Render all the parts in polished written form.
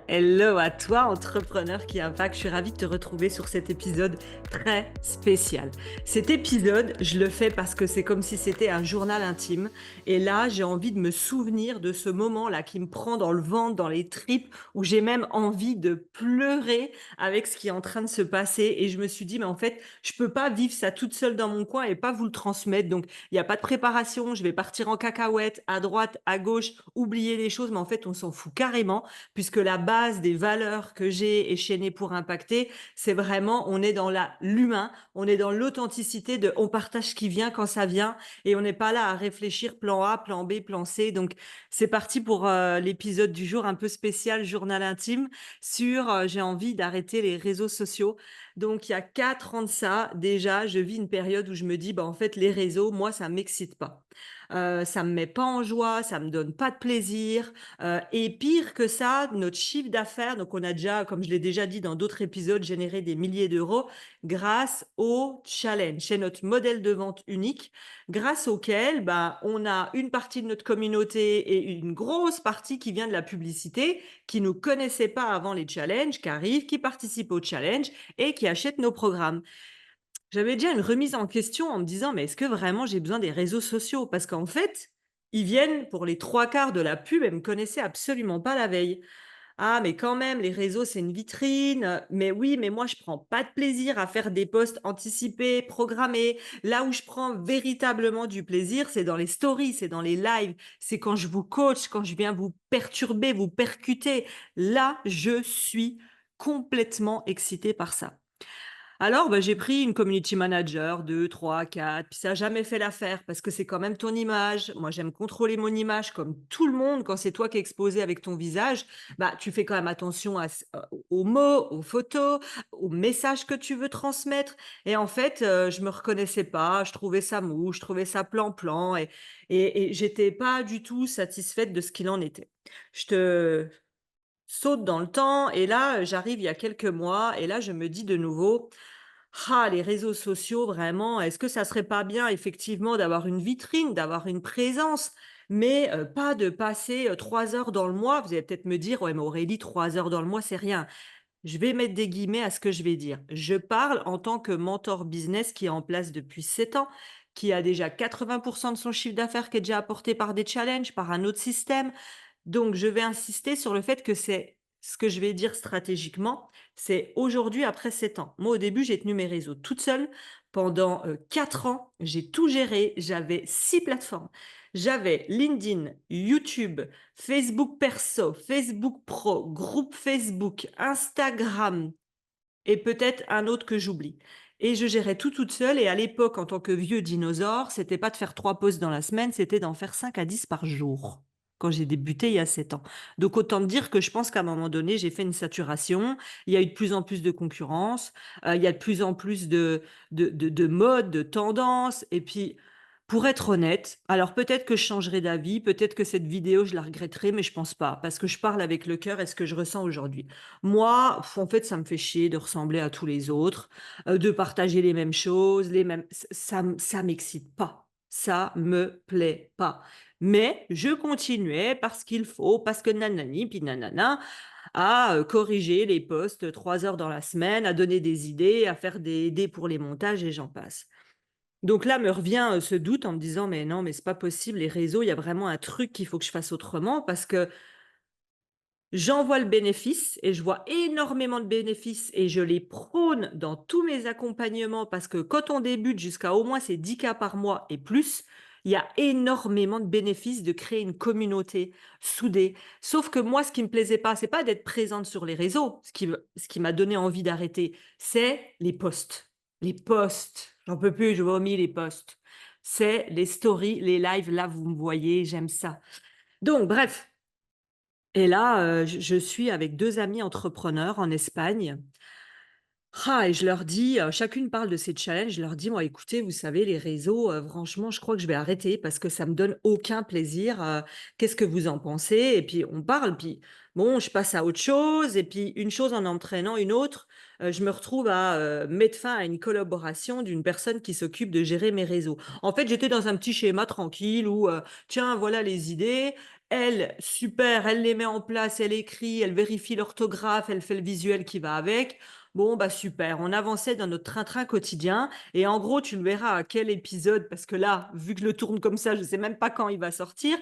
Hello à toi, entrepreneur qui impacte. Je suis ravie de te retrouver sur cet épisode très spécial. Cet épisode, je le fais parce que c'est comme si c'était un journal intime. Et là, j'ai envie de me souvenir de ce moment-là qui me prend dans le ventre, dans les tripes, où j'ai même envie de pleurer avec ce qui est en train de se passer. Et je me suis dit, mais en fait, je peux pas vivre ça toute seule dans mon coin et pas vous le transmettre. Donc, il n'y a pas de préparation. Je vais partir en cacahuète à droite, à gauche, oublier des choses. Mais en fait, on s'en fout carrément puisque la base des valeurs que j'ai échaînées pour impacter, c'est vraiment, on est dans l'humain, on est dans l'authenticité de on partage ce qui vient quand ça vient et on n'est pas là à réfléchir plan A, plan B, plan C. Donc, c'est parti pour l'épisode du jour un peu spécial journal intime sur j'ai envie d'arrêter les réseaux sociaux. Donc, il y a 4 ans de ça, déjà, je vis une période où je me dis, bah, en fait, les réseaux, moi, ça m'excite pas. Ça me met pas en joie, ça me donne pas de plaisir. Et pire que ça, notre chiffre d'affaires, donc on a déjà, comme je l'ai déjà dit dans d'autres épisodes, généré des milliers d'euros grâce au challenge. C'est notre modèle de vente unique, grâce auquel bah, on a une partie de notre communauté et une grosse partie qui vient de la publicité, qui ne nous connaissait pas avant les challenges, qui arrivent, qui participent au challenge et qui achètent nos programmes. J'avais déjà une remise en question en me disant, mais est-ce que vraiment j'ai besoin des réseaux sociaux? Parce qu'en fait, ils viennent pour les trois quarts de la pub et me connaissaient absolument pas la veille. Ah, mais quand même, les réseaux, c'est une vitrine. Mais oui, mais moi, je prends pas de plaisir à faire des posts anticipés, programmés. Là où je prends véritablement du plaisir, c'est dans les stories, c'est dans les lives, c'est quand je vous coach, quand je viens vous perturber, vous percuter. Là, je suis complètement excitée par ça. Alors, bah, j'ai pris une community manager, 2, 3, 4, puis ça a jamais fait l'affaire parce que c'est quand même ton image. Moi, j'aime contrôler mon image comme tout le monde. Quand c'est toi qui es exposé avec ton visage, bah, tu fais quand même attention aux mots, aux photos, aux messages que tu veux transmettre. Et en fait, je me reconnaissais pas, je trouvais ça mou, je trouvais ça plan-plan et j'étais pas du tout satisfaite de ce qu'il en était. Je te saute dans le temps et là, j'arrive il y a quelques mois et là, je me dis de nouveau: «Ah, les réseaux sociaux vraiment, est-ce que ça serait pas bien effectivement d'avoir une vitrine, d'avoir une présence?» mais pas de passer, 3 heures dans le mois. Vous allez peut-être me dire: «Ouais, mais Aurélie, 3 heures dans le mois, c'est rien». Je vais mettre des guillemets à ce que je vais dire. Je parle en tant que mentor business qui est en place depuis 7 ans, qui a déjà 80 de son chiffre d'affaires qui est déjà apporté par des challenges, par un autre système. Donc, je vais insister sur le fait que c'est ce que je vais dire stratégiquement, c'est aujourd'hui après 7 ans. Moi, au début, j'ai tenu mes réseaux toute seule pendant 4 ans. J'ai tout géré. J'avais 6 plateformes. J'avais LinkedIn, YouTube, Facebook perso, Facebook pro, groupe Facebook, Instagram et peut-être un autre que j'oublie. Et je gérais tout toute seule. Et à l'époque, en tant que vieux dinosaure, c'était pas de faire 3 posts dans la semaine, c'était d'en faire 5 à 10 par jour. Quand j'ai débuté il y a 7 ans. Donc autant te dire que je pense qu'à un moment donné, j'ai fait une saturation. Il y a eu de plus en plus de concurrence. Il y a de plus en plus de modes, de tendances. Et puis, pour être honnête, alors peut-être que je changerai d'avis, peut-être que cette vidéo, je la regretterai, mais je pense pas, parce que je parle avec le cœur et ce que je ressens aujourd'hui. Moi, en fait, ça me fait chier de ressembler à tous les autres, de partager les mêmes choses, les mêmes ça m'excite pas. Ça me plaît pas. Mais je continuais parce qu'il faut, parce que nanani, puis nanana, à, corriger les posts 3 heures dans la semaine, à donner des idées, à faire des dés pour les montages et j'en passe. Donc là me revient, ce doute en me disant: «Mais non, mais c'est pas possible, les réseaux, il y a vraiment un truc qu'il faut que je fasse autrement» parce que j'en vois le bénéfice et je vois énormément de bénéfices et je les prône dans tous mes accompagnements parce que quand on débute jusqu'à au moins ces 10 cas par mois et plus, il y a énormément de bénéfices de créer une communauté soudée. Sauf que moi, ce qui me plaisait pas, c'est pas d'être présente sur les réseaux. Ce qui m'a donné envie d'arrêter, c'est les posts. Les posts, j'en peux plus, je vomis les posts. C'est les stories, les lives, là, vous me voyez, j'aime ça. Donc bref, et là, je suis avec 2 amis entrepreneurs en Espagne. Ah et je leur dis, chacune parle de ses challenges, je leur dis: «Moi écoutez, vous savez les réseaux, franchement je crois que je vais arrêter parce que ça me donne aucun plaisir, qu'est-ce que vous en pensez?» et puis on parle, puis bon, je passe à autre chose et puis une chose en entraînant une autre, je me retrouve à, mettre fin à une collaboration d'une personne qui s'occupe de gérer mes réseaux. En fait, j'étais dans un petit schéma tranquille où, tiens voilà les idées Elle, super, elle les met en place, elle écrit, elle vérifie l'orthographe, elle fait le visuel qui va avec. Bon, bah super, on avançait dans notre train-train quotidien. Et en gros, tu le verras à quel épisode, parce que là, vu que je le tourne comme ça, je ne sais même pas quand il va sortir.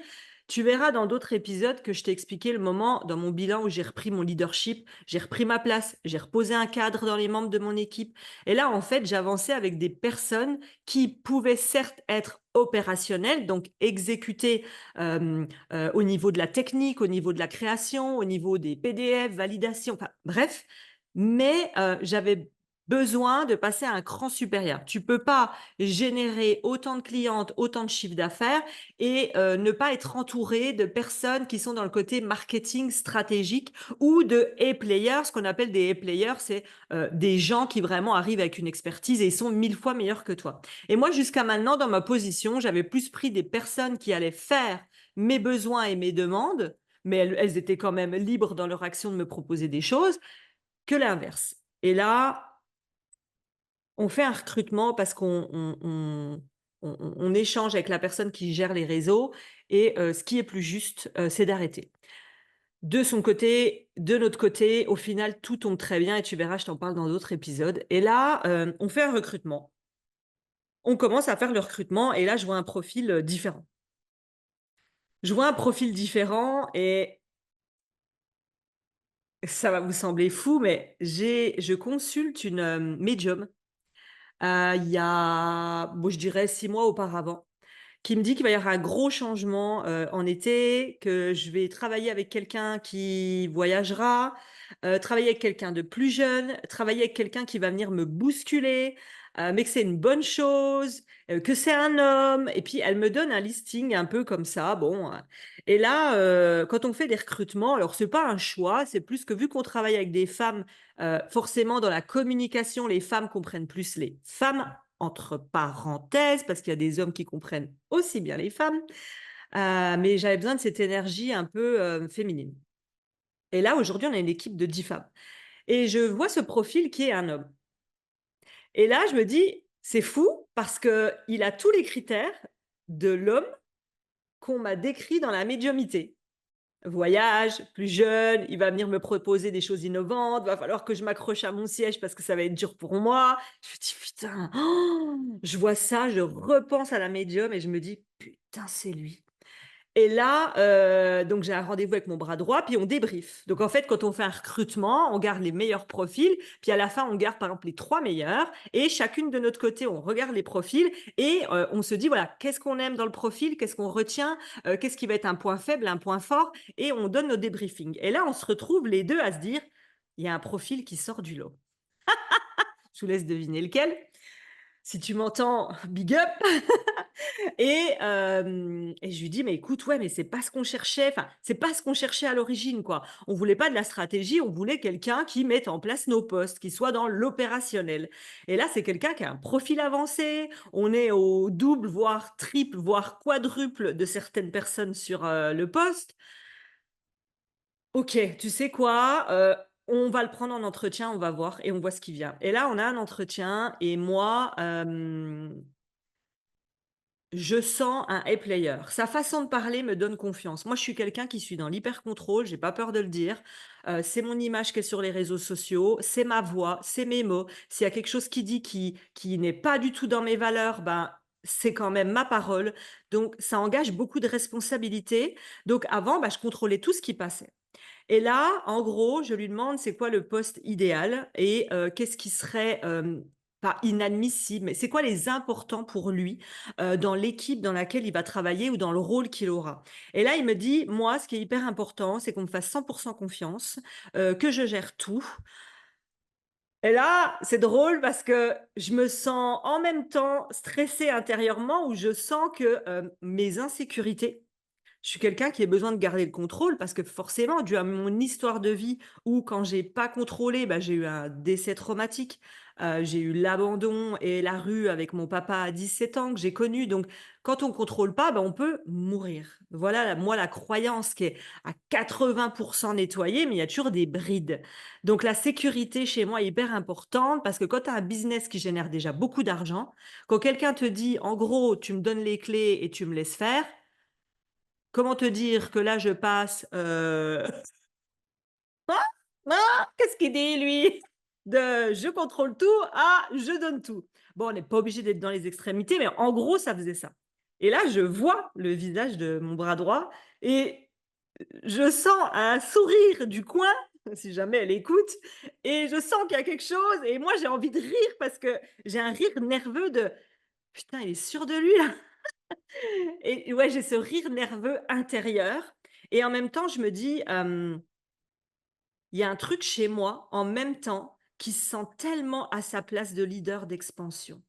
Tu verras dans d'autres épisodes que je t'ai expliqué le moment dans mon bilan où j'ai repris mon leadership, j'ai repris ma place, j'ai reposé un cadre dans les membres de mon équipe. Et là, en fait, j'avançais avec des personnes qui pouvaient certes être opérationnelles, donc exécuter au niveau de la technique, au niveau de la création, au niveau des PDF, validation, enfin bref, mais j'avais besoin de passer à un cran supérieur. Tu peux pas générer autant de clientes, autant de chiffres d'affaires et ne pas être entouré de personnes qui sont dans le côté marketing stratégique ou de A-players. Ce qu'on appelle des A-players, c'est des gens qui vraiment arrivent avec une expertise et ils sont 1000 fois meilleurs que toi. Et moi, jusqu'à maintenant, dans ma position, j'avais plus pris des personnes qui allaient faire mes besoins et mes demandes, mais elles étaient quand même libres dans leur action de me proposer des choses, que l'inverse. Et là, on fait un recrutement parce qu'on échange avec la personne qui gère les réseaux et ce qui est plus juste, c'est d'arrêter. De son côté, de notre côté, au final, tout tombe très bien et tu verras, je t'en parle dans d'autres épisodes. Et là, on fait un recrutement. On commence à faire le recrutement et là, je vois un profil différent. Je vois un profil différent et ça va vous sembler fou, mais je consulte une médium il y a, bon, je dirais 6 mois auparavant, qui me dit qu'il va y avoir un gros changement en été, que je vais travailler avec quelqu'un qui voyagera, travailler avec quelqu'un de plus jeune, travailler avec quelqu'un qui va venir me bousculer, mais que c'est une bonne chose, que c'est un homme. Et puis, elle me donne un listing un peu comme ça. Bon, et là, quand on fait des recrutements, alors c'est pas un choix, c'est plus que vu qu'on travaille avec des femmes, forcément dans la communication, les femmes comprennent plus les femmes entre parenthèses, parce qu'il y a des hommes qui comprennent aussi bien les femmes, mais j'avais besoin de cette énergie un peu féminine. Et là, aujourd'hui, on a une équipe de 10 femmes. Et je vois ce profil qui est un homme. Et là, je me dis, c'est fou parce qu'il a tous les critères de l'homme qu'on m'a décrit dans la médiumité. Voyage, plus jeune, il va venir me proposer des choses innovantes, va falloir que je m'accroche à mon siège parce que ça va être dur pour moi. Je me dis, putain, je vois ça, je repense à la médium et je me dis, putain, c'est lui. Et là, donc j'ai un rendez-vous avec mon bras droit, puis on débrief. Donc en fait, quand on fait un recrutement, on garde les meilleurs profils, puis à la fin, on garde par exemple les 3 meilleurs, et chacune de notre côté, on regarde les profils et on se dit, voilà, qu'est-ce qu'on aime dans le profil, qu'est-ce qu'on retient, qu'est-ce qui va être un point faible, un point fort, et on donne nos débriefings. Et là, on se retrouve les deux à se dire, il y a un profil qui sort du lot. Je vous laisse deviner lequel. Si tu m'entends, big up. Et je lui dis: «Mais écoute, ouais, mais c'est pas ce qu'on cherchait, enfin, c'est pas ce qu'on cherchait à l'origine, quoi. On voulait pas de la stratégie, on voulait quelqu'un qui mette en place nos postes, qui soit dans l'opérationnel». Et là, c'est quelqu'un qui a un profil avancé. On est au double, voire triple, voire quadruple de certaines personnes sur, le poste. OK, tu sais quoi? On va le prendre en entretien, on va voir et on voit ce qui vient. Et là, on a un entretien et moi, je sens un A player. Sa façon de parler me donne confiance. Moi, je suis quelqu'un qui suis dans l'hyper-contrôle, j'ai pas peur de le dire. C'est mon image qui est sur les réseaux sociaux, c'est ma voix, c'est mes mots. S'il y a quelque chose qui dit qui n'est pas du tout dans mes valeurs, ben, c'est quand même ma parole. Donc, ça engage beaucoup de responsabilités. Donc, avant, bah, je contrôlais tout ce qui passait. Et là, en gros, je lui demande c'est quoi le poste idéal et qu'est-ce qui serait, pas inadmissible, mais c'est quoi les importants pour lui, dans l'équipe dans laquelle il va travailler ou dans le rôle qu'il aura. Et là, il me dit: «Moi, ce qui est hyper important, c'est qu'on me fasse 100 confiance, que je gère tout». Et là, c'est drôle parce que je me sens en même temps stressée intérieurement où je sens que, mes insécurités, je suis quelqu'un qui a besoin de garder le contrôle parce que forcément, dû à mon histoire de vie où quand j'ai pas contrôlé, bah, j'ai eu un décès traumatique, j'ai eu l'abandon et la rue avec mon papa à 17 ans que j'ai connu. Donc quand on contrôle pas, bah, on peut mourir. Voilà, moi, la croyance qui est à 80 nettoyée, mais il y a toujours des brides. Donc la sécurité chez moi est hyper importante parce que quand tu as un business qui génère déjà beaucoup d'argent, quand quelqu'un te dit: «En gros, tu me donnes les clés et tu me laisses faire», Comment te dire que là, je passe, «Ah! Ah! Qu'est-ce qu'il dit lui?» de «Je contrôle tout» à «Je donne tout». Bon, on n'est pas obligé d'être dans les extrémités, mais en gros, ça faisait ça. Et là, je vois le visage de mon bras droit et je sens un sourire du coin, si jamais elle écoute, et je sens qu'il y a quelque chose et moi, j'ai envie de rire parce que j'ai un rire nerveux de: «Putain, il est sûr de lui là». Et ouais, j'ai ce rire nerveux intérieur et en même temps, je me dis, il y a un truc chez moi, en même temps, qui se sent tellement à sa place de leader d'expansion,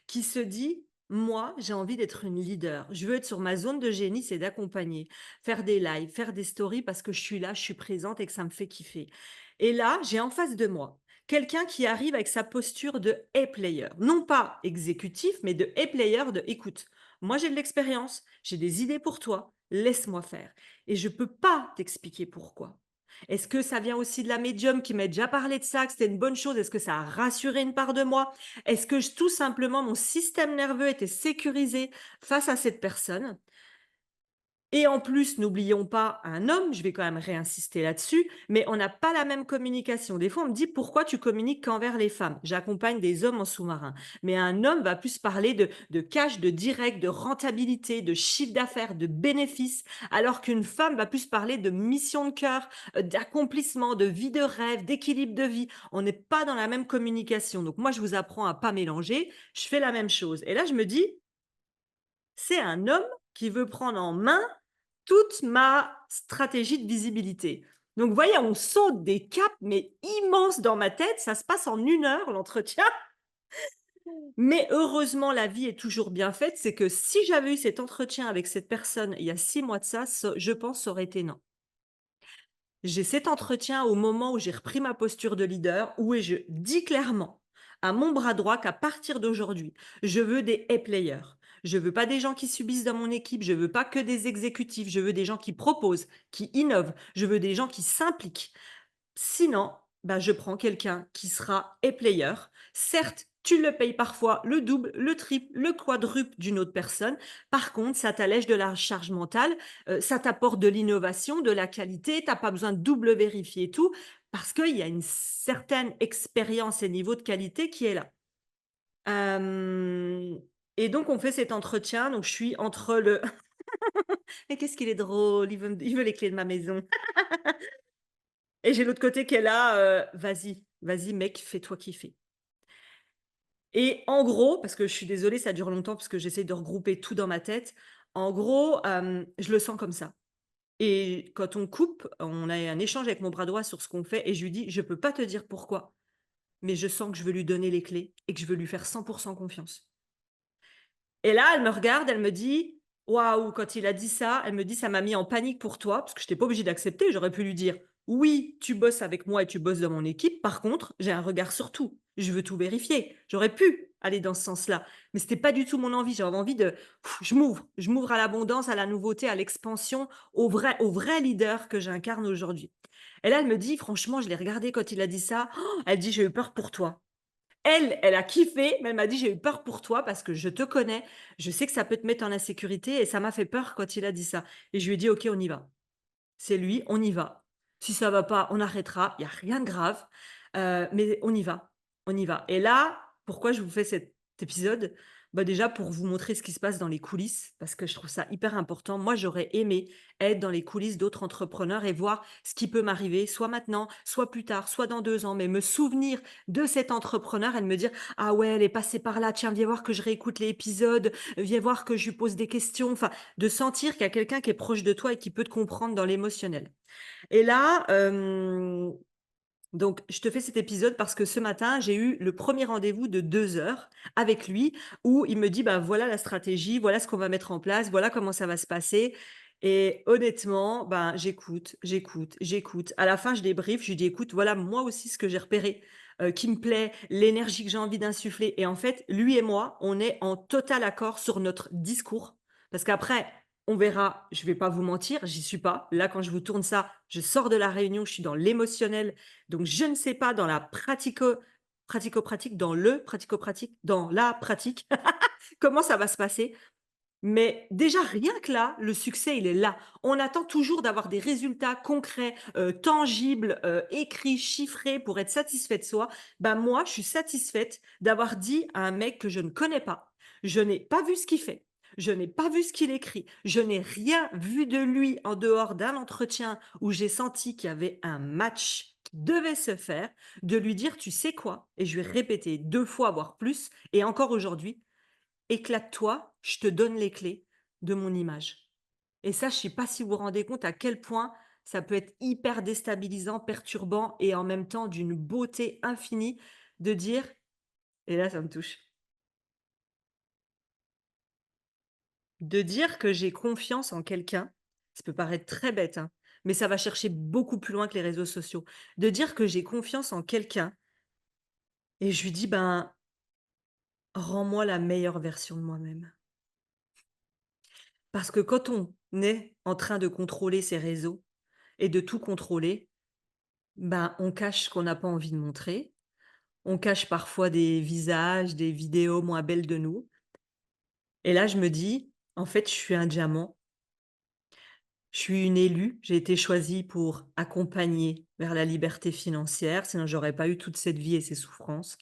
qui se dit: «Moi, j'ai envie d'être une leader. Je veux être sur ma zone de génie, c'est d'accompagner, faire des lives, faire des stories parce que je suis là, je suis présente et que ça me fait kiffer». Et là, j'ai en face de moi quelqu'un qui arrive avec sa posture de A player. Non pas exécutif, mais de A player, de: «Écoute, moi j'ai de l'expérience, j'ai des idées pour toi, laisse-moi faire et je peux pas t'expliquer pourquoi». Est-ce que ça vient aussi de la médium qui m'a déjà parlé de ça, que c'était une bonne chose? Est-ce que ça a rassuré une part de moi? Est-ce que tout simplement mon système nerveux était sécurisé face à cette personne? Et en plus, n'oublions pas un homme, je vais quand même réinsister là-dessus, mais on n'a pas la même communication. Des fois, on me dit: «Pourquoi tu communiques qu'envers les femmes?» J'accompagne des hommes en sous-marin, mais un homme va plus parler de cash, de direct, de rentabilité, de chiffre d'affaires, de bénéfices, alors qu'une femme va plus parler de mission de cœur, d'accomplissement, de vie de rêve, d'équilibre de vie. On n'est pas dans la même communication. Donc moi, je vous apprends à pas mélanger, je fais la même chose et là, je me dis: «C'est un homme qui veut prendre en main toute ma stratégie de visibilité». Donc, vous voyez, on saute des caps, mais immenses dans ma tête. Ça se passe en 1 heure, l'entretien. Mais heureusement, la vie est toujours bien faite. C'est que si j'avais eu cet entretien avec cette personne il y a 6 mois de ça, je pense, ça aurait été non. J'ai cet entretien au moment où j'ai repris ma posture de leader, où je dis clairement à mon bras droit qu'à partir d'aujourd'hui, je veux des A players. Je veux pas des gens qui subissent dans mon équipe, je veux pas que des exécutifs, je veux des gens qui proposent, qui innovent, je veux des gens qui s'impliquent. Sinon, bah, je prends quelqu'un qui sera A-player. Certes, tu le payes parfois le double, le triple, le quadruple d'une autre personne. Par contre, ça t'allège de la charge mentale, ça t'apporte de l'innovation, de la qualité. Tu as pas besoin de double vérifier et tout, parce qu'il y a une certaine expérience et niveau de qualité qui est là. Hem Et donc on fait cet entretien, donc je suis entre le: «Mais qu'est-ce qu'il est drôle, il veut les clés de ma maison». Et j'ai l'autre côté qui est là, «Vas-y, vas-y mec, fais-toi kiffer». Et en gros, parce que je suis désolée, ça dure longtemps parce que j'essaie de regrouper tout dans ma tête. En gros, je le sens comme ça. Et quand on coupe, on a un échange avec mon bras droit sur ce qu'on fait et je lui dis: «Je peux pas te dire pourquoi, mais je sens que je veux lui donner les clés et que je veux lui faire 100 confiance». Et là, elle me regarde, elle me dit: «Waouh, quand il a dit ça», elle me dit: «Ça m'a mis en panique pour toi», parce que j'étais pas obligée d'accepter. J'aurais pu lui dire: «Oui, tu bosses avec moi et tu bosses dans mon équipe. Par contre, j'ai un regard sur tout. Je veux tout vérifier». J'aurais pu aller dans ce sens-là, mais c'était pas du tout mon envie. J'avais envie de je m'ouvre à l'abondance, à la nouveauté, à l'expansion, au vrai leader que j'incarne aujourd'hui. Et là, elle me dit: «Franchement, je l'ai regardé quand il a dit ça, elle dit: "J'ai eu peur pour toi"». Elle a kiffé, mais elle m'a dit: «J'ai eu peur pour toi parce que je te connais, je sais que ça peut te mettre en insécurité et ça m'a fait peur quand il a dit ça». Et je lui ai dit: «OK, on y va. C'est lui, on y va. Si ça va pas, on arrêtera, il y a rien de grave, mais on y va, on y va». Et là, pourquoi je vous fais cet épisode? Bah, déjà pour vous montrer ce qui se passe dans les coulisses, parce que je trouve ça hyper important. Moi, j'aurais aimé être dans les coulisses d'autres entrepreneurs et voir ce qui peut m'arriver, soit maintenant, soit plus tard, soit dans 2 ans, mais me souvenir de cet entrepreneur et de me dire: «Ah ouais, elle est passée par là, tiens, viens voir que je réécoute l'épisode, viens voir que je lui pose des questions». Enfin, de sentir qu'il y a quelqu'un qui est proche de toi et qui peut te comprendre dans l'émotionnel. Et là, donc je te fais cet épisode parce que ce matin, j'ai eu le premier rendez-vous de 2 heures avec lui où il me dit: «Bah, voilà la stratégie, voilà ce qu'on va mettre en place, voilà comment ça va se passer». Et honnêtement, ben, j'écoute, j'écoute, j'écoute. À la fin, je débriefe, je lui dis: «Écoute, voilà moi aussi ce que j'ai repéré, qui me plaît, l'énergie que j'ai envie d'insuffler». Et en fait, lui et moi, on est en total accord sur notre discours parce qu'après, on verra, je vais pas vous mentir, j'y suis pas. Là, quand je vous tourne ça, je sors de la réunion, je suis dans l'émotionnel, donc je ne sais pas dans la pratico-pratique, dans le pratico-pratique, dans la pratique, comment ça va se passer. Mais déjà, rien que là, le succès, il est là. On attend toujours d'avoir des résultats concrets, tangibles, écrits, chiffrés pour être satisfait de soi. Bah, moi, je suis satisfaite d'avoir dit à un mec que je ne connais pas, je n'ai pas vu ce qu'il fait, je n'ai pas vu ce qu'il écrit, je n'ai rien vu de lui en dehors d'un entretien où j'ai senti qu'il y avait un match qui devait se faire, de lui dire: «Tu sais quoi?» Et je lui ai répété 2 fois, voire plus et encore aujourd'hui: «Éclate-toi, je te donne les clés de mon image». Et ça, je ne sais pas si vous vous rendez compte à quel point ça peut être hyper déstabilisant, perturbant et en même temps d'une beauté infinie de dire et là ça me touche, de dire que j'ai confiance en quelqu'un, ça peut paraître très bête, hein, mais ça va chercher beaucoup plus loin que les réseaux sociaux. De dire que j'ai confiance en quelqu'un et je lui dis: «Ben, rends-moi la meilleure version de moi-même». Parce que quand on est en train de contrôler ses réseaux et de tout contrôler, ben, on cache ce qu'on n'a pas envie de montrer. On cache parfois des visages, des vidéos moins belles de nous. Et là, je me dis, en fait, je suis un diamant. Je suis une élue. J'ai été choisie pour accompagner vers la liberté financière. Sinon, j'aurais pas eu toute cette vie et ces souffrances.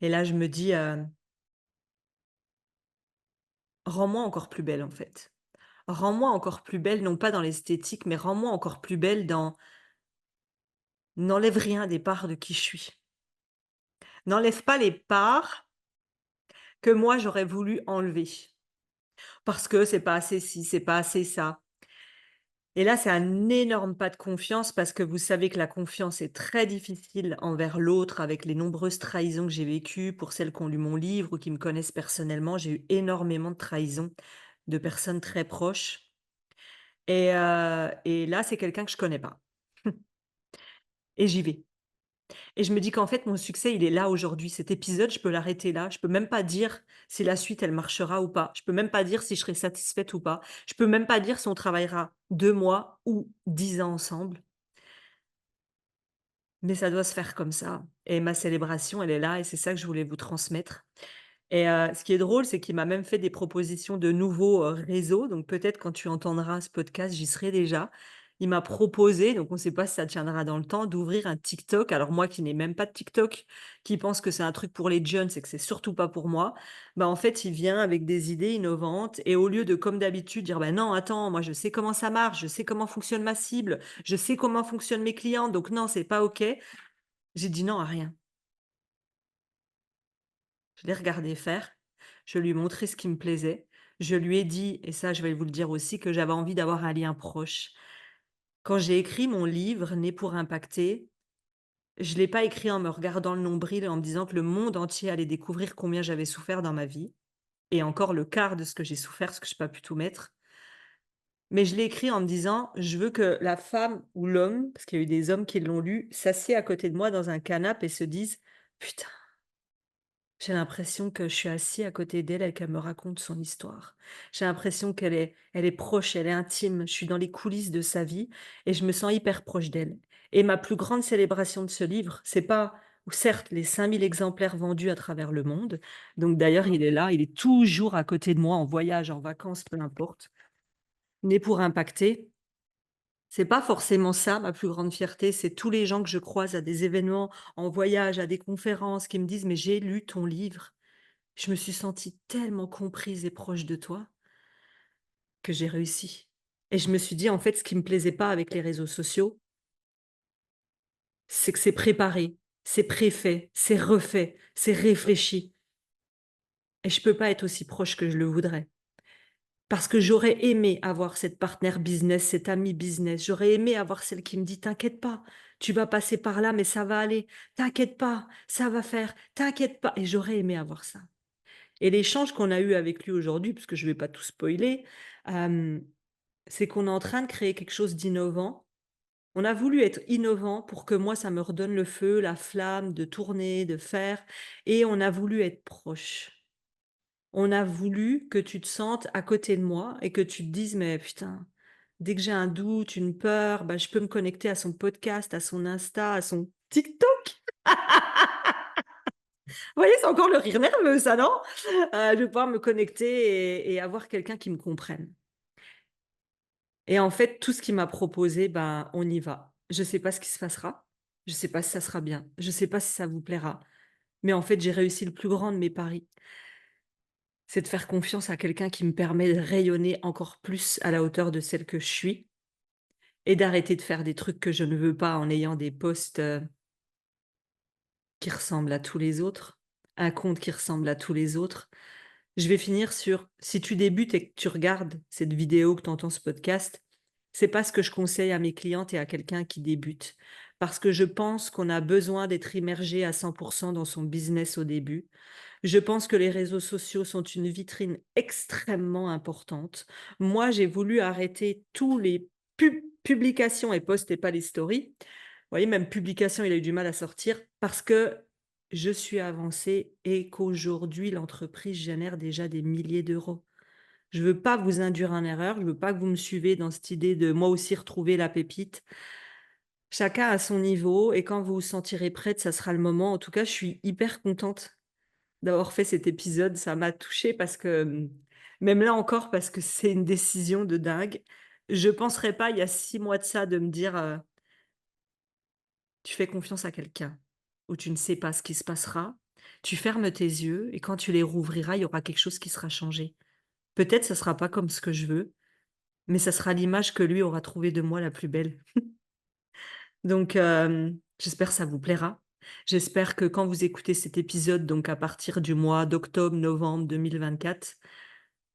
Et là, je me dis, rends-moi encore plus belle, en fait. Rends-moi encore plus belle, non pas dans l'esthétique, mais rends-moi encore plus belle dans n'enlève rien des parts de qui je suis. N'enlève pas les parts que moi j'aurais voulu enlever. Parce que c'est pas assez ci, c'est pas assez ça. Et là, c'est un énorme pas de confiance parce que vous savez que la confiance est très difficile envers l'autre avec les nombreuses trahisons que j'ai vécues. Pour celles qui ont lu mon livre ou qui me connaissent personnellement, j'ai eu énormément de trahisons de personnes très proches. Et là, c'est quelqu'un que je connais pas. Et j'y vais. Et je me dis qu'en fait, mon succès, il est là aujourd'hui. Cet épisode, je peux l'arrêter là. Je peux même pas dire si la suite, elle marchera ou pas. Je peux même pas dire si je serai satisfaite ou pas. Je peux même pas dire si on travaillera 2 mois ou 10 ans ensemble. Mais ça doit se faire comme ça. Et ma célébration, elle est là et c'est ça que je voulais vous transmettre. Et ce qui est drôle, c'est qu'il m'a même fait des propositions de nouveaux, réseaux, donc peut-être quand tu entendras ce podcast, j'y serai déjà. Il m'a proposé, donc on ne sait pas si ça tiendra dans le temps, d'ouvrir un TikTok. Alors moi qui n'ai même pas de TikTok, qui pense que c'est un truc pour les jeunes, c'est que c'est surtout pas pour moi. Bah, en fait, il vient avec des idées innovantes et au lieu de, comme d'habitude, dire: «Bah, non, attends, moi je sais comment ça marche, je sais comment fonctionne ma cible, je sais comment fonctionnent mes clients, donc non, c'est pas OK». J'ai dit non à rien. Je l'ai regardé faire, je lui ai montré ce qui me plaisait. Je lui ai dit, et ça je vais vous le dire aussi, que j'avais envie d'avoir un lien proche. Quand j'ai écrit mon livre «Né pour impacter», je ne l'ai pas écrit en me regardant le nombril et en me disant que le monde entier allait découvrir combien j'avais souffert dans ma vie et encore le quart de ce que j'ai souffert, parce que je n'ai pas pu tout mettre. Mais je l'ai écrit en me disant: «Je veux que la femme ou l'homme», parce qu'il y a eu des hommes qui l'ont lu, s'assied à côté de moi dans un canapé et se disent: «Putain, j'ai l'impression que je suis assis à côté d'elle et qu'elle me raconte son histoire. J'ai l'impression qu'elle est proche, elle est intime. Je suis dans les coulisses de sa vie et je me sens hyper proche d'elle». Et ma plus grande célébration de ce livre, c'est pas certes les 5 000 exemplaires vendus à travers le monde. Donc d'ailleurs, il est là, il est toujours à côté de moi en voyage, en vacances, peu importe. Mais pour impacter, c'est pas forcément ça ma plus grande fierté, c'est tous les gens que je croise à des événements, en voyage, à des conférences qui me disent: «Mais j'ai lu ton livre. Je me suis sentie tellement comprise et proche de toi que j'ai réussi». Et je me suis dit, en fait, ce qui me plaisait pas avec les réseaux sociaux, c'est que c'est préparé, c'est préfait, c'est refait, c'est réfléchi et je peux pas être aussi proche que je le voudrais. Parce que j'aurais aimé avoir cette partenaire business, cette amie business. J'aurais aimé avoir celle qui me dit: «T'inquiète pas, tu vas passer par là, mais ça va aller. T'inquiète pas, ça va faire. T'inquiète pas», et j'aurais aimé avoir ça. Et l'échange qu'on a eu avec lui aujourd'hui, puisque je ne vais pas tout spoiler, hem, c'est qu'on est en train de créer quelque chose d'innovant. On a voulu être innovant pour que moi, ça me redonne le feu, la flamme de tourner, de faire, et on a voulu être proche. On a voulu que tu te sentes à côté de moi et que tu te dises: «Mais putain, dès que j'ai un doute, une peur, bah, je peux me connecter à son podcast, à son Insta, à son TikTok». voyez, c'est encore le rire nerveux ça, non? Je vais pouvoir me connecter et avoir quelqu'un qui me comprenne. Et en fait, tout ce qu'il m'a proposé, ben, on y va. Je sais pas ce qui se passera, je sais pas si ça sera bien, je sais pas si ça vous plaira, mais en fait, j'ai réussi le plus grand de mes paris. C'est de faire confiance à quelqu'un qui me permet de rayonner encore plus à la hauteur de celle que je suis et d'arrêter de faire des trucs que je ne veux pas en ayant des posts, qui ressemblent à tous les autres, un compte qui ressemble à tous les autres. Je vais finir sur si tu débutes et que tu regardes cette vidéo, que tu entends ce podcast, c'est pas ce que je conseille à mes clientes et à quelqu'un qui débute. Parce que je pense qu'on a besoin d'être immergé à 100% dans son business au début. Je pense que les réseaux sociaux sont une vitrine extrêmement importante. Moi, j'ai voulu arrêter tous les publications et posts et pas les stories. Vous voyez, même publication, il a eu du mal à sortir parce que je suis avancée et qu'aujourd'hui, l'entreprise génère déjà des milliers d'euros. Je veux pas vous induire en erreur, je veux pas que vous me suivez dans cette idée de moi aussi retrouver la pépite. Chacun à son niveau et quand vous vous sentirez prête, ça sera le moment. En tout cas, je suis hyper contente d'avoir fait cet épisode. Ça m'a touchée parce que, même là encore, parce que c'est une décision de dingue. Je penserais pas, il y a 6 mois de ça, de me dire, tu fais confiance à quelqu'un ou tu ne sais pas ce qui se passera. Tu fermes tes yeux et quand tu les rouvriras, il y aura quelque chose qui sera changé. Peut-être ça sera pas comme ce que je veux, mais ça sera l'image que lui aura trouvée de moi la plus belle. Donc, j'espère que ça vous plaira. J'espère que quand vous écoutez cet épisode, donc à partir du mois d'octobre-novembre 2024,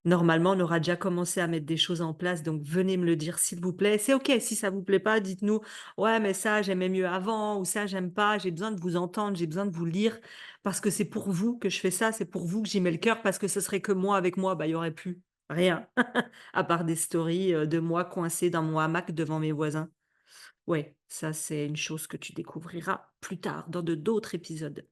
normalement, on aura déjà commencé à mettre des choses en place, donc venez me le dire s'il vous plaît. C'est OK si ça vous plaît pas, dites-nous: «Ouais, mais ça, j'aimais mieux avant» ou «Ça, j'aime pas». J'ai besoin de vous entendre, j'ai besoin de vous lire parce que c'est pour vous que je fais ça, c'est pour vous que j'y mets le cœur parce que ce serait que moi avec moi, bah, il y aurait plus rien à part des stories, de moi coincée dans mon hamac devant mes voisins. Ouais, ça, c'est une chose que tu découvriras plus tard dans de d'autres épisodes.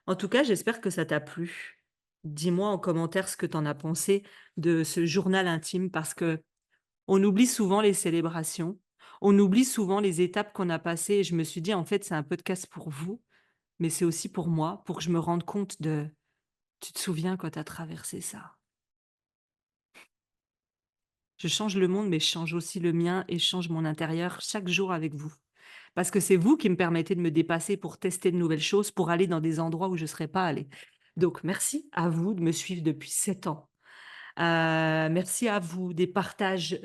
En tout cas, j'espère que ça t'a plu. Dis-moi en commentaire ce que tu en as pensé de ce journal intime parce que on oublie souvent les célébrations, on oublie souvent les étapes qu'on a passées et je me suis dit en fait, c'est un podcast pour vous, mais c'est aussi pour moi, pour que je me rende compte de tu te souviens quand tu as traversé ça? Je change le monde, mais je change aussi le mien et je change mon intérieur chaque jour avec vous. Parce que c'est vous qui me permettez de me dépasser pour tester de nouvelles choses, pour aller dans des endroits où je ne serais pas allée. Donc merci à vous de me suivre depuis 7 ans. Merci à vous des partages,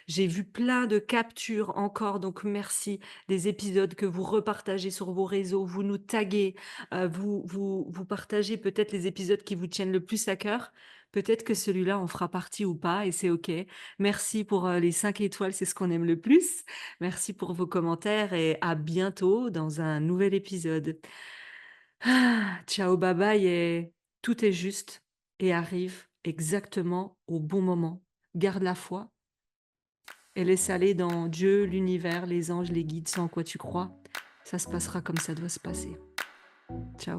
j'ai vu plein de captures encore, donc merci. Des épisodes que vous repartagez sur vos réseaux, vous nous taguez, vous partagez peut-être les épisodes qui vous tiennent le plus à cœur. Peut-être que celui-là en fera partie ou pas et c'est OK. Merci pour, les 5 étoiles, c'est ce qu'on aime le plus. Merci pour vos commentaires et à bientôt dans un nouvel épisode. Ciao, bye bye et tout est juste et arrive exactement au bon moment. Garde la foi et laisse aller dans Dieu, l'univers, les anges, les guides, sans quoi tu crois. Ça se passera comme ça doit se passer. Ciao.